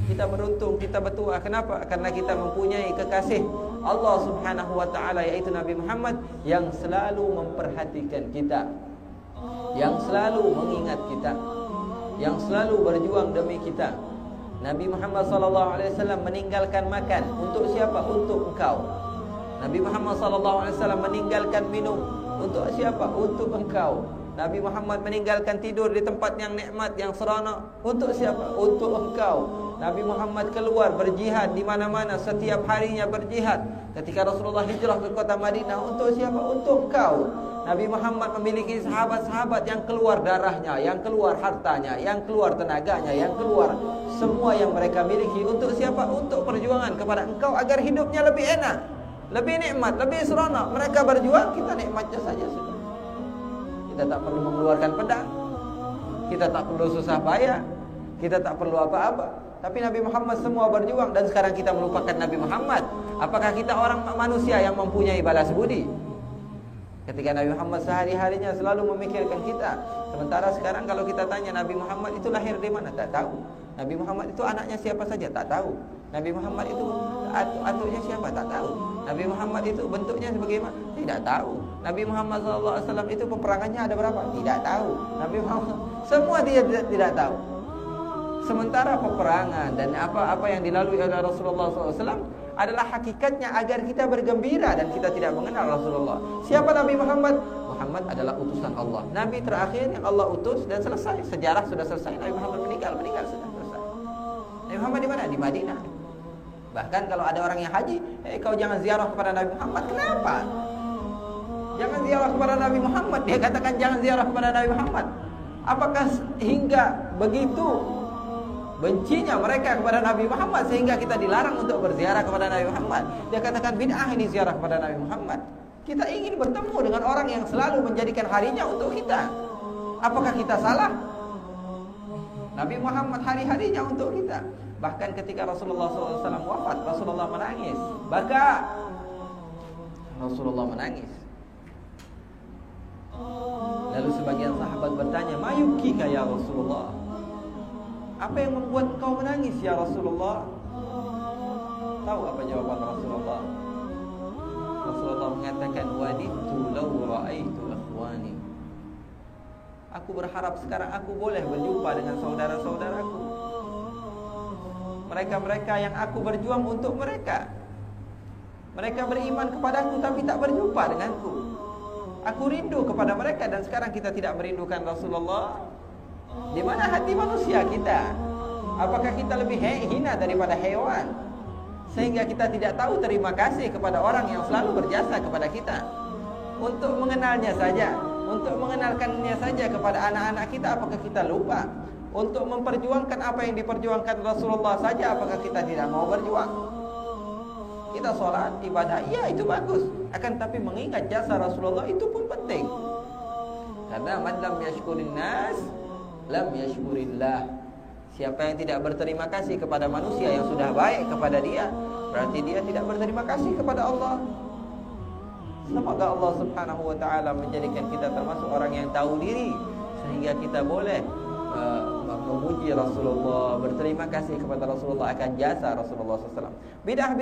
Kita beruntung, kita bertuah. Kenapa? Karena kita mempunyai kekasih Allah Subhanahu wa ta'ala, yaitu Nabi Muhammad, yang selalu memperhatikan kita, yang selalu mengingat kita, yang selalu berjuang demi kita. Nabi Muhammad SAW meninggalkan makan untuk siapa? Untuk engkau. Nabi Muhammad SAW meninggalkan minum untuk siapa? Untuk engkau. Nabi Muhammad meninggalkan tidur di tempat yang nikmat, yang seronok untuk siapa? Untuk engkau. Nabi Muhammad keluar berjihad di mana-mana, setiap harinya berjihad. Ketika Rasulullah hijrah ke kota Madinah, untuk siapa? Untuk engkau. Nabi Muhammad memiliki sahabat-sahabat yang keluar darahnya, yang keluar hartanya, yang keluar tenaganya, yang keluar semua yang mereka miliki untuk siapa? Untuk perjuangan kepada engkau agar hidupnya lebih enak, lebih nikmat, lebih seronok. Mereka berjuang, kita nikmatnya saja sudah. Kita tak perlu mengeluarkan pedang, kita tak perlu susah payah, kita tak perlu apa-apa. Tapi Nabi Muhammad semua berjuang, dan sekarang kita melupakan Nabi Muhammad. Apakah kita orang manusia yang mempunyai balas budi? Ketika Nabi Muhammad sehari-harinya selalu memikirkan kita. Sementara sekarang kalau kita tanya Nabi Muhammad itu lahir di mana? Tak tahu. Nabi Muhammad itu anaknya siapa saja? Tak tahu. Nabi Muhammad itu atuknya siapa? Tak tahu. Nabi Muhammad itu bentuknya sebagaimana? Tidak tahu. Nabi Muhammad SAW itu peperangannya ada berapa? Tidak tahu. Nabi Muhammad semua dia tidak tahu. Sementara peperangan dan apa-apa yang dilalui oleh Rasulullah SAW adalah hakikatnya agar kita bergembira, dan kita tidak mengenal Rasulullah. Siapa Nabi Muhammad? Muhammad adalah utusan Allah, Nabi terakhir yang Allah utus, dan selesai. Sejarah sudah selesai. Nabi Muhammad meninggal sudah selesai. Nabi Muhammad di mana? Di Madinah. Bahkan kalau ada orang yang haji, kau jangan ziarah kepada Nabi Muhammad. Kenapa? Jangan ziarah kepada Nabi Muhammad. Dia katakan jangan ziarah kepada Nabi Muhammad. Apakah hingga begitu bencinya mereka kepada Nabi Muhammad sehingga kita dilarang untuk berziarah kepada Nabi Muhammad? Dia katakan bid'ah ini ziarah kepada Nabi Muhammad. Kita ingin bertemu dengan orang yang selalu menjadikan harinya untuk kita. Apakah kita salah? Nabi Muhammad hari-harinya untuk kita. Bahkan ketika Rasulullah SAW wafat, Rasulullah menangis. Baka Rasulullah menangis. Lalu sebagian sahabat bertanya, "Ma yubkika ya Rasulullah?" Apa yang membuat kau menangis ya Rasulullah? Tahu apa jawaban Rasulullah? Rasulullah mengatakan, "Wadidtu law ra'aitu ikhwani." Aku berharap sekarang aku boleh berjumpa dengan saudara-saudaraku. Mereka-mereka yang aku berjuang untuk mereka. Mereka beriman kepadaku tapi tak berjumpa denganku. Aku rindu kepada mereka, dan sekarang kita tidak merindukan Rasulullah. Di mana hati manusia kita? Apakah kita lebih hina daripada hewan, sehingga kita tidak tahu terima kasih kepada orang yang selalu berjasa kepada kita? Untuk mengenalnya saja, untuk mengenalkannya saja kepada anak-anak kita, apakah kita lupa? Untuk memperjuangkan apa yang diperjuangkan Rasulullah saja, apakah kita tidak mau berjuang? Kita sholat, ibadah, iya itu bagus. Akan tapi mengingat jasa Rasulullah itu pun penting. Karena man lam yashkurin nas lam yashkurillah. Siapa yang tidak berterima kasih kepada manusia yang sudah baik kepada dia, berarti dia tidak berterima kasih kepada Allah. Semoga Allah Subhanahu wa ta'ala menjadikan kita termasuk orang yang tahu diri, sehingga kita boleh memuji Rasulullah, berterima kasih kepada Rasulullah akan jasa Rasulullah SAW. Bid'ah,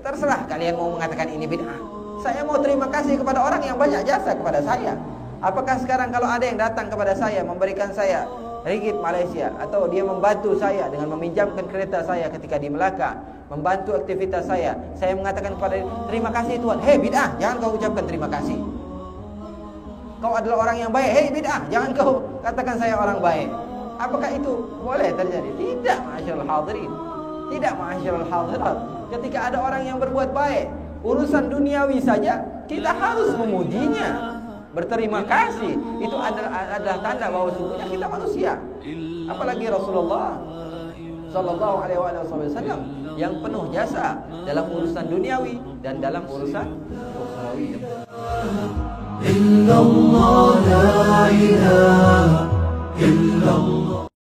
terserah kalian mau mengatakan ini bid'ah. Saya mau terima kasih kepada orang yang banyak jasa kepada saya. Apakah sekarang kalau ada yang datang kepada saya, memberikan saya ringgit Malaysia, atau dia membantu saya dengan meminjamkan kereta saya ketika di Melaka, membantu aktivitas saya mengatakan kepada dia, terima kasih Tuhan. Hei bid'ah, jangan kau ucapkan terima kasih. Kau adalah orang yang baik. Hei bid'ah, jangan kau katakan saya orang baik. Apakah itu boleh terjadi? Tidak, ma'asyiral hadirin. Tidak, ma'asyiral hadirat. Ketika ada orang yang berbuat baik, urusan duniawi saja kita harus memujinya, berterima kasih. Itu adalah tanda bahwa sungguhnya kita manusia. Apalagi Rasulullah sallallahu alaihi wasallam yang penuh jasa dalam urusan duniawi dan dalam urusan ukhrawi. Illallah la ilaha illallah.